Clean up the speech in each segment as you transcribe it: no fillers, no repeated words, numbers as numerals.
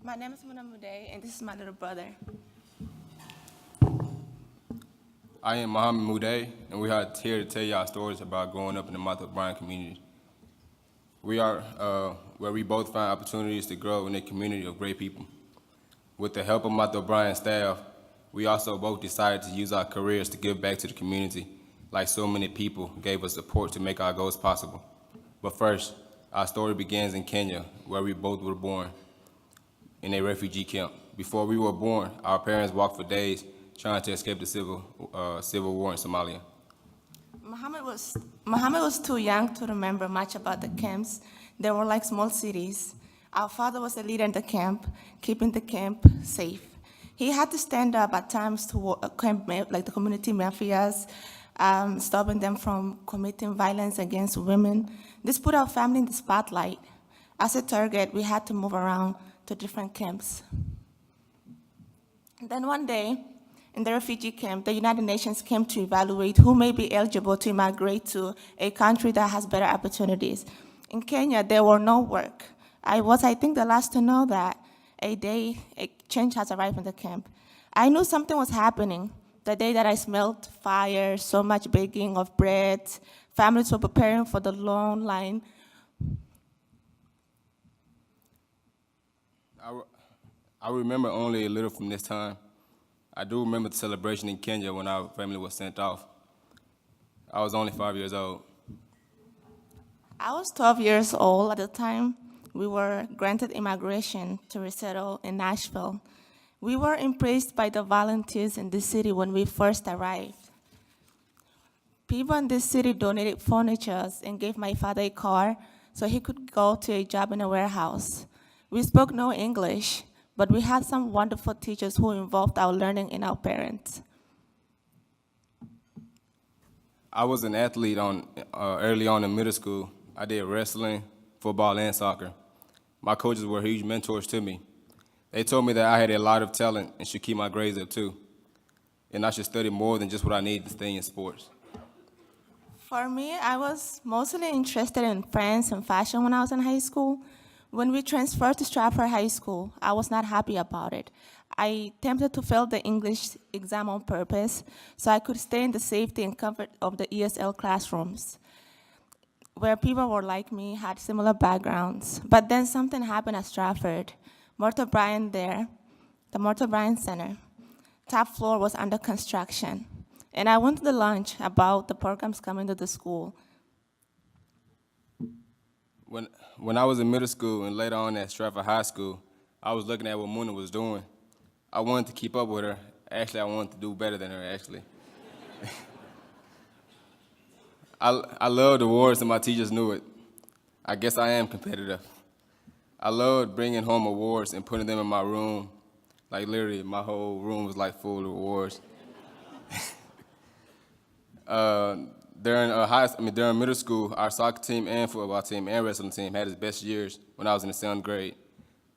My name is Mudays, and this is my little brother. I am Muhammad Mudays, and we are here to tell y'all stories about growing up in the Martha Bryan community. We are where we both find opportunities to grow in a community of great people. With the help of Martha Bryan staff, we also both decided to use our careers to give back to the community, like so many people gave us support to make our goals possible. But first, our story begins in Kenya, where we both were born, in a refugee camp. Before we were born, our parents walked for days trying to escape the civil war in Somalia. Muhammad was too young to remember much about the camps. They were like small cities. Our father was the leader in the camp, keeping the camp safe. He had to stand up at times to like the community mafias, stopping them from committing violence against women. This put our family in the spotlight. As a target, we had to move around to different camps. Then one day, in the refugee camp, the United Nations came to evaluate who may be eligible to migrate to a country that has better opportunities. In Kenya, there were no work. I think, the last to know that a change has arrived in the camp. I knew something was happening the day that I smelled fire, so much baking of bread, families were preparing for the long line. I remember only a little from this time. I do remember the celebration in Kenya when our family was sent off. I was only 5 years old. I was 12 years old at the time. We were granted immigration to resettle in Nashville. We were impressed by the volunteers in the city when we first arrived. People in this city donated furniture and gave my father a car so he could go to a job in a warehouse. We spoke no English, but we had some wonderful teachers who involved our learning and our parents. I was an athlete early on in middle school. I did wrestling, football, and soccer. My coaches were huge mentors to me. They told me that I had a lot of talent and should keep my grades up too, and I should study more than just what I need to stay in sports. For me, I was mostly interested in France and fashion when I was in high school. When we transferred to Stratford High School, I was not happy about it. I attempted to fail the English exam on purpose so I could stay in the safety and comfort of the ESL classrooms, where people were like me, had similar backgrounds. But then something happened at Stratford. Martha Bryan there, the Martha Bryan Center, top floor was under construction. And I went to the lunch about the programs coming to the school. When I was in middle school and later on at Stratford High School, I was looking at what Muna was doing. I wanted to keep up with her. Actually, I wanted to do better than her, actually. I loved awards and my teachers knew it. I guess I am competitive. I loved bringing home awards and putting them in my room. Like literally, my whole room was like full of awards. During middle school, our soccer team and football team and wrestling team had its best years when I was in the 7th grade.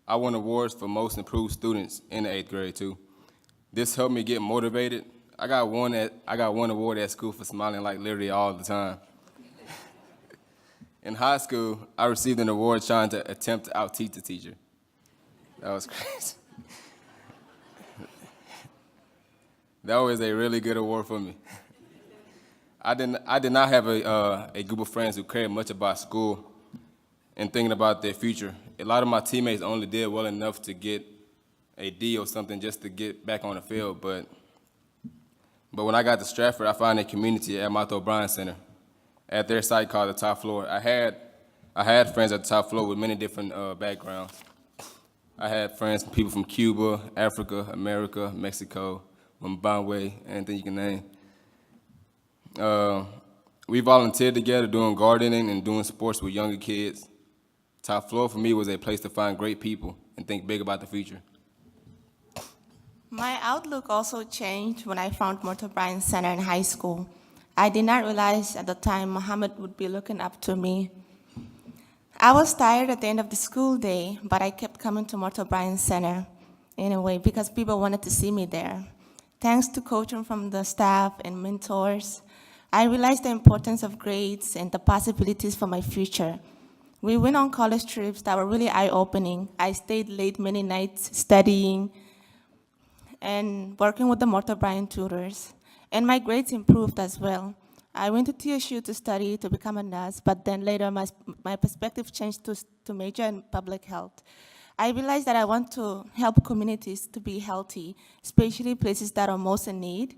I won awards for most improved students in the 8th grade too. This helped me get motivated. I got one award at school for smiling like literally all the time. In high school, I received an award trying to attempt to out-teach the teacher. That was crazy. That was a really good award for me. I did not have a group of friends who cared much about school and thinking about their future. A lot of my teammates only did well enough to get a D or something just to get back on the field, but when I got to Stratford, I found a community at Martha Bryan Center at their site called the Top Floor. I had friends at the Top Floor with many different backgrounds. I had friends, people from Cuba, Africa, America, Mexico, Zimbabwe, anything you can name. We volunteered together doing gardening and doing sports with younger kids. Top Floor for me was a place to find great people and think big about the future. My outlook also changed when I found Martha Bryan Center in high school. I did not realize at the time Muhammad would be looking up to me. I was tired at the end of the school day, but I kept coming to Martha Bryan Center anyway because people wanted to see me there. Thanks to coaching from the staff and mentors, I realized the importance of grades and the possibilities for my future. We went on college trips that were really eye-opening. I stayed late many nights studying and working with the Martha Bryan tutors. And my grades improved as well. I went to TSU to study to become a nurse, but then later my perspective changed to major in public health. I realized that I want to help communities to be healthy, especially places that are most in need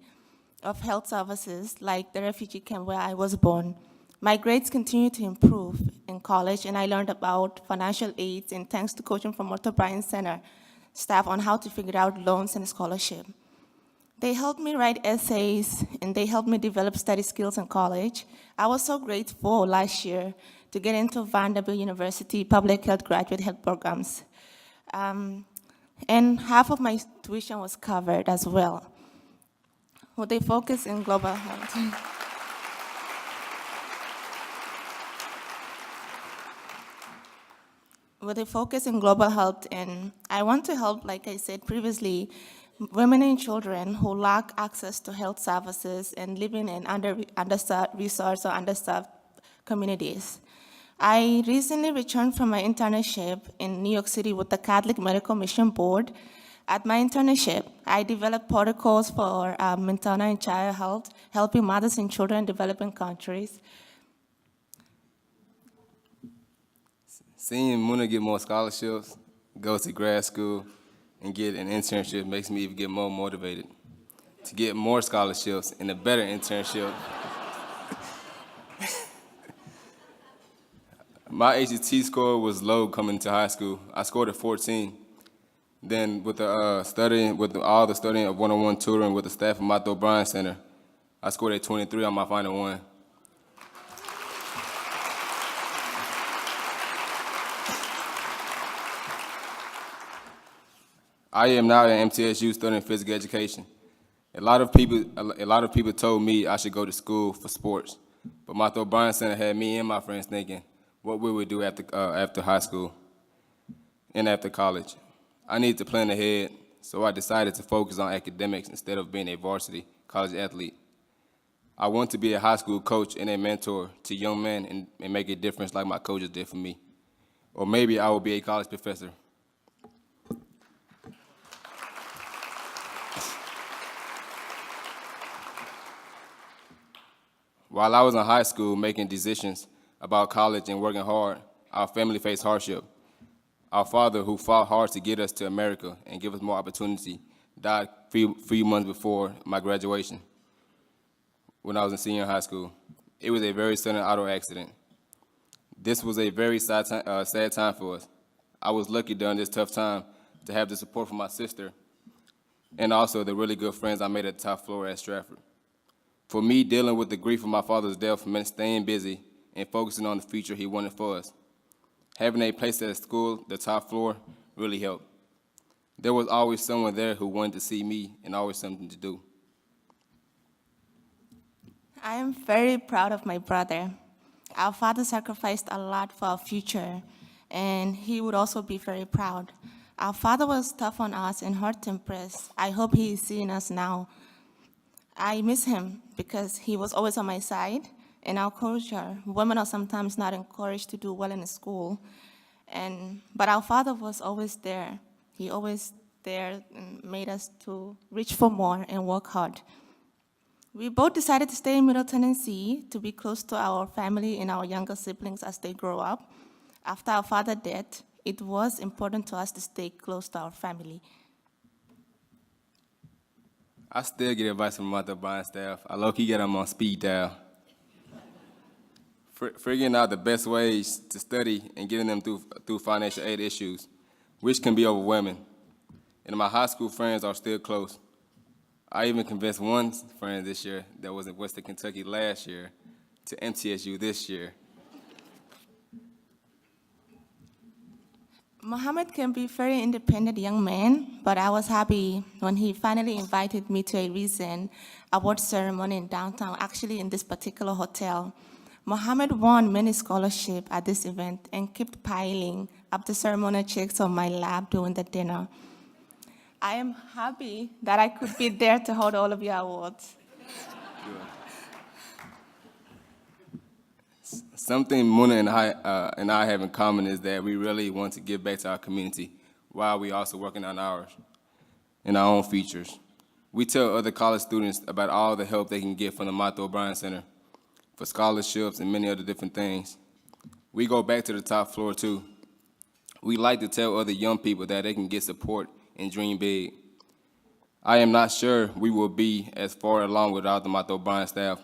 of health services, like the refugee camp where I was born. My grades continued to improve in college, and I learned about financial aids and thanks to coaching from Martha Bryan Center staff on how to figure out loans and scholarship. They helped me write essays, and they helped me develop study skills in college. I was so grateful last year to get into Vanderbilt University public health graduate health programs. And half of my tuition was covered as well. Well, they focus in global health. With a focus in global health, and I want to help, like I said previously, women and children who lack access to health services and living in under-resourced or underserved communities. I recently returned from my internship in New York City with the Catholic Medical Mission Board. At my internship, I developed protocols for maternal and child health, helping mothers and children in developing countries. Seeing Muna get more scholarships, go to grad school, and get an internship makes me even get more motivated to get more scholarships and a better internship. My HST score was low coming to high school. I scored a 14. Then with the studying, with all the studying of one-on-one tutoring with the staff of Mudays O'Brien Center, I scored a 23 on my final one. I am now at MTSU studying physical education. A lot of people told me I should go to school for sports, but Mudays O'Brien Center had me and my friends thinking, what we would do after high school and after college. I needed to plan ahead, so I decided to focus on academics instead of being a varsity college athlete. I want to be a high school coach and a mentor to young men and make a difference like my coaches did for me. Or maybe I will be a college professor. While I was in high school making decisions about college and working hard, our family faced hardship. Our father, who fought hard to get us to America and give us more opportunity, died few months before my graduation when I was in senior high school. It was a very sudden auto accident. This was a very sad time for us. I was lucky during this tough time to have the support from my sister and also the really good friends I made at the top floor at Stratford. For me, dealing with the grief of my father's death meant staying busy and focusing on the future he wanted for us. Having a place at school, the top floor, really helped. There was always someone there who wanted to see me and always something to do. I am very proud of my brother. Our father sacrificed a lot for our future, and he would also be very proud. Our father was tough on us and hard to impress. I hope he is seeing us now. I miss him because he was always on my side. In our culture, women are sometimes not encouraged to do well in school, but our father was always there. He always there and made us to reach for more and work hard. We both decided to stay in Middle Tennessee to be close to our family and our younger siblings as they grow up. After our father's death, it was important to us to stay close to our family. I still get advice from Mudays O'Brien staff. I low-key get them on speed dial. Figuring out the best ways to study and getting them through financial aid issues, which can be overwhelming. And my high school friends are still close. I even convinced one friend this year that was in Western Kentucky last year to MTSU this year. Mohammed can be a very independent young man, but I was happy when he finally invited me to a recent award ceremony in downtown, actually in this particular hotel. Mohammed won many scholarships at this event and kept piling up the ceremonial checks on my lap during the dinner. I am happy that I could be there to hold all of your awards. Something Muna and I have in common is that we really want to give back to our community while we also working on ours and our own features. We tell other college students about all the help they can get from the Martha O'Brien Center for scholarships and many other different things. We go back to the top floor too. We like to tell other young people that they can get support and dream big. I am not sure we will be as far along without the Martha O'Brien staff,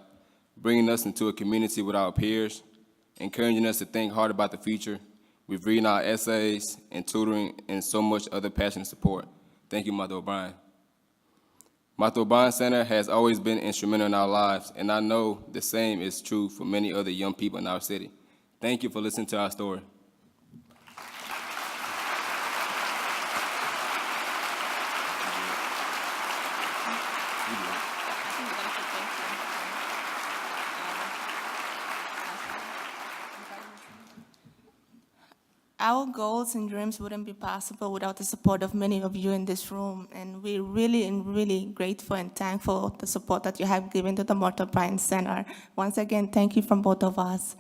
bringing us into a community with our peers, encouraging us to think hard about the future, with reading our essays and tutoring and so much other passionate support. Thank you, Martha O'Brien. Martha O'Brien Center has always been instrumental in our lives, and I know the same is true for many other young people in our city. Thank you for listening to our story. Our goals and dreams wouldn't be possible without the support of many of you in this room, and we're really grateful and thankful for the support that you have given to the Martha Bryan Center. Once again, thank you from both of us.